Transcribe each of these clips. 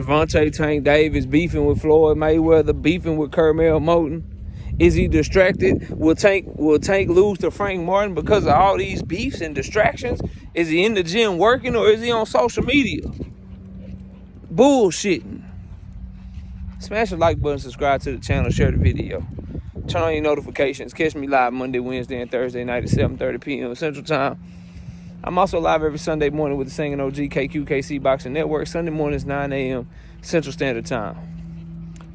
Gervonta Tank Davis beefing with Floyd Mayweather, beefing with Kermel Moton? Is he distracted? Will Tank lose to Frank Martin because of all these beefs and distractions? Is he in the gym working, or is he on social media bullshitting? Smash the like button, subscribe to the channel, share the video. Turn on your notifications. Catch me live Monday, Wednesday, and Thursday night at 7:30 p.m. Central Time. I'm also live every Sunday morning with the Singing OG KQKC Boxing Network. Sunday mornings, 9 a.m. Central Standard Time.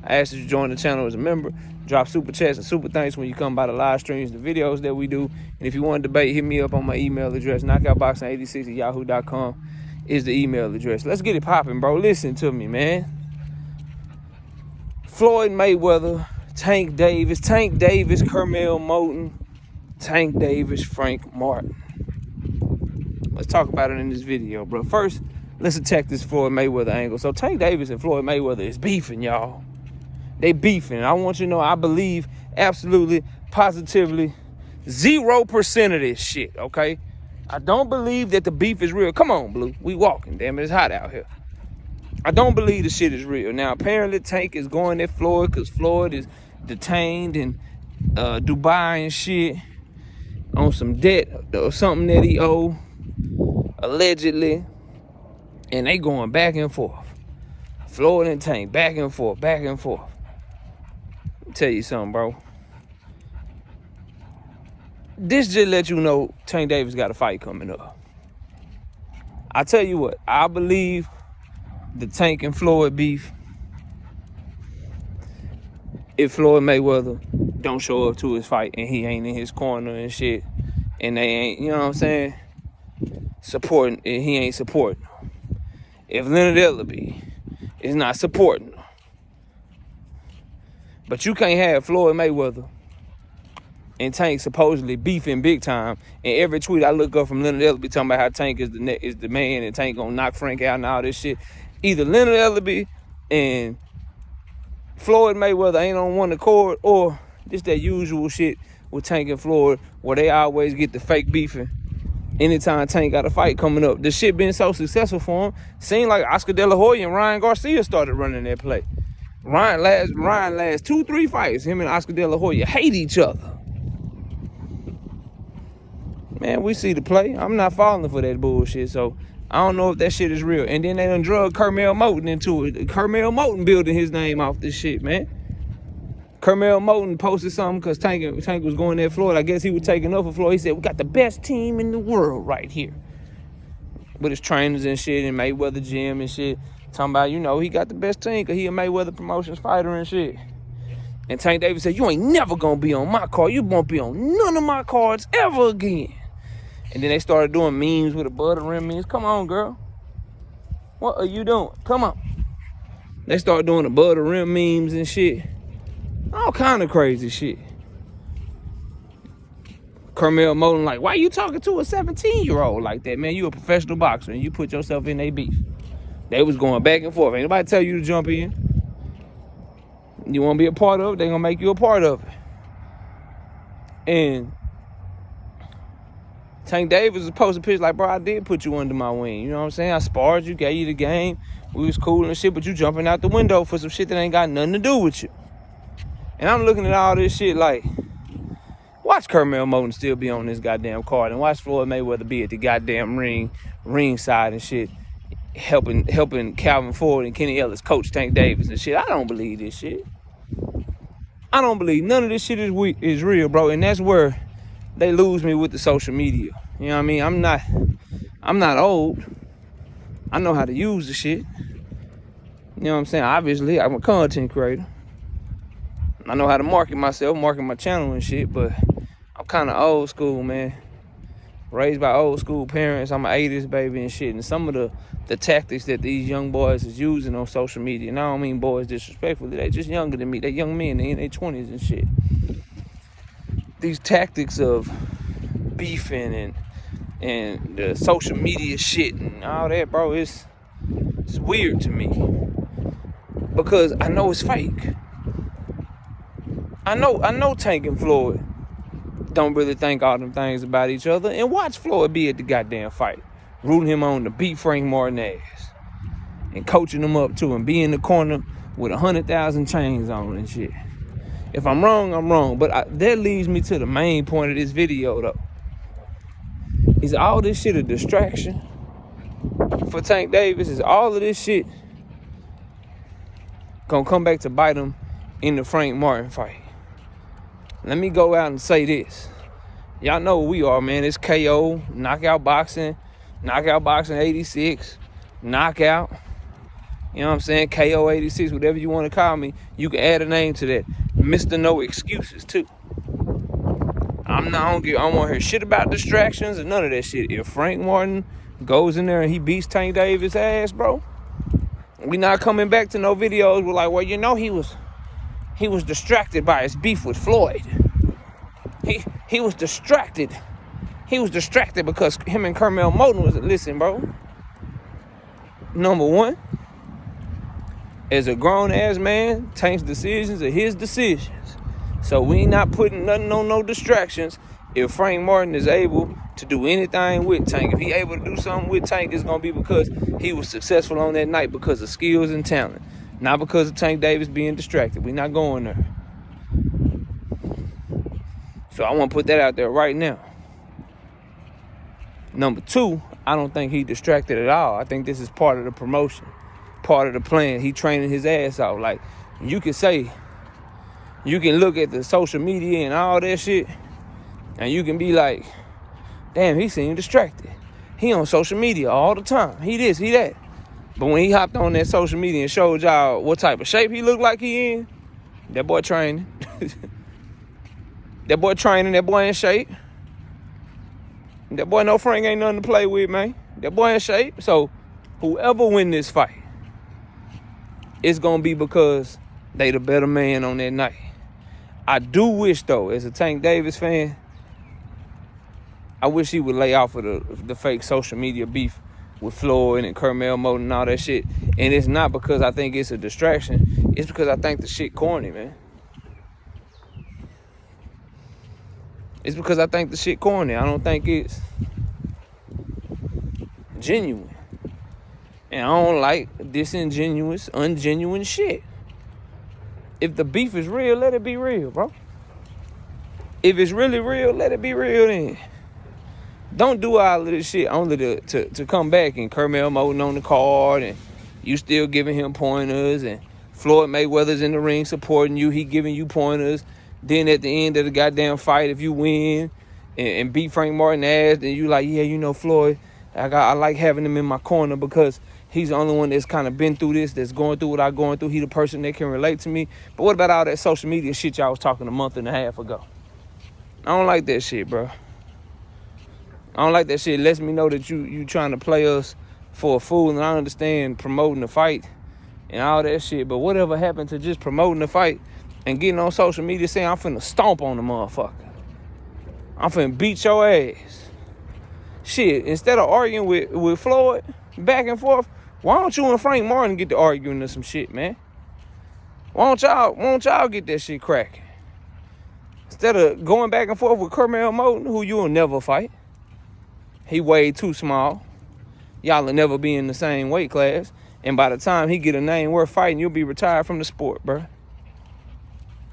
I ask that you join the channel as a member. Drop super chats and super thanks when you come by the live streams, the videos that we do. And if you want to debate, hit me up on my email address. knockoutboxing86@yahoo.com is the email address. Let's get it popping, bro. Listen to me, man. Floyd Mayweather, Tank Davis, Kermel Moton, Tank Davis, Frank Martin. Let's talk about it in this video, bro. First, let's attack this Floyd Mayweather angle. So Tank Davis and Floyd Mayweather is beefing, y'all. They beefing. I want you to know I believe absolutely, positively, 0% of this shit, okay? I don't believe that the beef is real. Come on, Blue. We walking, damn it. It's hot out here. I don't believe the shit is real. Now, apparently Tank is going at Floyd because Floyd is detained in Dubai and shit on some debt or something that he owe, allegedly. And they going back and forth. Floyd and Tank, back and forth, back and forth. Let me tell you something, bro. This just let you know Tank Davis got a fight coming up. I tell you what, I believe the Tank and Floyd beef, if Floyd Mayweather don't show up to his fight and he ain't in his corner and shit, and they ain't, you know what I'm saying, supporting, and he ain't supporting. If Leonard Ellaby is not supporting him. But you can't have Floyd Mayweather and Tank supposedly beefing big time. And every tweet I look up from Leonard Ellaby talking about how Tank is the man and Tank gonna knock Frank out and all this shit. Either Leonard Ellaby and Floyd Mayweather ain't on one accord, or just that usual shit with Tank and Floyd where they always get the fake beefing anytime Tank got a fight coming up. The shit been so successful for him. Seemed like Oscar De La Hoya and Ryan Garcia started running that play. Ryan last 2-3 fights, him and Oscar De La Hoya hate each other. Man, we see the play. I'm not falling for that bullshit, so I don't know if that shit is real. And then they done drug Kermel Moton into it. Kermel Moton building his name off this shit, man. Kermel Moton posted something because Tank was going at Floyd. I guess he was taking up for Floyd. He said, we got the best team in the world right here. With his trainers and shit in Mayweather gym and shit. Talking about, you know, he got the best team because he a Mayweather Promotions fighter and shit. And Tank Davis said, you ain't never going to be on my card. You won't be on none of my cards ever again. And then they started doing memes with the butter rim memes. Come on, girl. What are you doing? Come on. They started doing the butter rim memes and shit. All kind of crazy shit. Kermel Moton like, why you talking to a 17-year-old like that, man? You a professional boxer and you put yourself in a beef. They was going back and forth. Ain't nobody tell you to jump in. You want to be a part of it, they going to make you a part of it. And Tank Davis was supposed to pitch like, bro, I did put you under my wing. You know what I'm saying? I sparred you, gave you the game. We was cool and shit, but you jumping out the window for some shit that ain't got nothing to do with you. And I'm looking at all this shit like, watch Kermel Moton still be on this goddamn card and watch Floyd Mayweather be at the goddamn ringside and shit, helping Calvin Ford and Kenny Ellis coach Tank Davis and shit. I don't believe this shit. I don't believe none of this shit is real, bro. And that's where they lose me with the social media. You know what I mean? I'm not old. I know how to use the shit. You know what I'm saying? Obviously, I'm a content creator. I know how to market myself, market my channel and shit, but I'm kind of old school, man. Raised by old school parents. I'm an 80s baby and shit. And some of the tactics that these young boys is using on social media, and I don't mean boys disrespectfully, they just younger than me. They young men, they in their 20s and shit. These tactics of beefing and the social media shit and all that, bro, it's weird to me. Because I know it's fake. I know Tank and Floyd don't really think all them things about each other. And watch Floyd be at the goddamn fight, rooting him on to beat Frank Martin ass. and coaching them up too and be in the corner with 100,000 chains on and shit. If I'm wrong, I'm wrong. But that leads me to the main point of this video, though. Is all this shit a distraction for Tank Davis? Is all of this shit gonna come back to bite him in the Frank Martin fight? Let me go out and say this. Y'all know what we are, man. It's KO, knockout boxing 86, knockout. You know what I'm saying? KO 86, whatever you want to call me. You can add a name to that. Mr. No Excuses, too. I don't want to hear shit about distractions and none of that shit. If Frank Martin goes in there and he beats Tank Davis' ass, bro, we not coming back to no videos with like, well, you know, he was distracted by his beef with Floyd. He was distracted. He was distracted because him and Carmel Moten was, listen, bro. Number one, as a grown-ass man, Tank's decisions are his decisions. So we ain't not putting nothing on no distractions. If Frank Martin is able to do anything with Tank, if he able to do something with Tank, it's going to be because he was successful on that night because of skills and talent. Not because of Tank Davis being distracted. We not going there. So I want to put that out there right now. Number two, I don't think he distracted at all. I think this is part of the promotion, part of the plan. He training his ass off. Like, you can say, you can look at the social media and all that shit, and you can be like, damn, he seemed distracted. He on social media all the time. He this, he that. But when he hopped on that social media and showed y'all what type of shape he looked like he in, that boy training. That boy training, that boy in shape. That boy no Frank ain't nothing to play with, man. That boy in shape. So whoever win this fight, it's going to be because they the better man on that night. I do wish, though, as a Tank Davis fan, I wish he would lay off of the fake social media beef with Floyd and Carmel Moten and all that shit. And it's not because I think it's a distraction. It's because I think the shit corny, man. It's because I think the shit corny. I don't think it's genuine. And I don't like disingenuous, ungenuine shit. If the beef is real, let it be real, bro. If it's really real, let it be real then. Don't do all of this shit only to come back and Carmel Moten on the card and you still giving him pointers and Floyd Mayweather's in the ring supporting you. He giving you pointers. Then at the end of the goddamn fight, if you win and beat Frank Martin ass, then you like, yeah, you know, Floyd, I like having him in my corner because he's the only one that's kind of been through this, that's going through what I'm going through. He the person that can relate to me. But what about all that social media shit y'all was talking a month and a half ago? I don't like that shit, bro. I don't like that shit. It lets me know that you trying to play us for a fool, and I understand promoting the fight and all that shit. But whatever happened to just promoting the fight and getting on social media saying, I'm finna stomp on the motherfucker. I'm finna beat your ass. Shit, instead of arguing with Floyd back and forth, why don't you and Frank Martin get to arguing or some shit, man? Why don't y'all get that shit cracking? Instead of going back and forth with Carmel Moten, who you'll never fight. He way too small. Y'all will never be in the same weight class. And by the time he get a name worth fighting, you'll be retired from the sport, bro.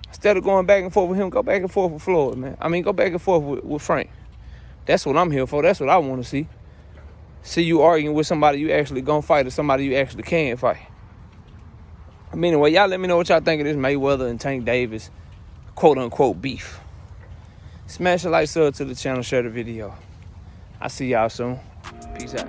Instead of going back and forth with him, go back and forth with Floyd, man. I mean, go back and forth with Frank. That's what I'm here for. That's what I want to see. See you arguing with somebody you actually gonna fight or somebody you actually can fight. I mean, anyway, y'all let me know what y'all think of this Mayweather and Tank Davis quote-unquote beef. Smash a like, sub to the channel, share the video. I'll see y'all soon. Peace out.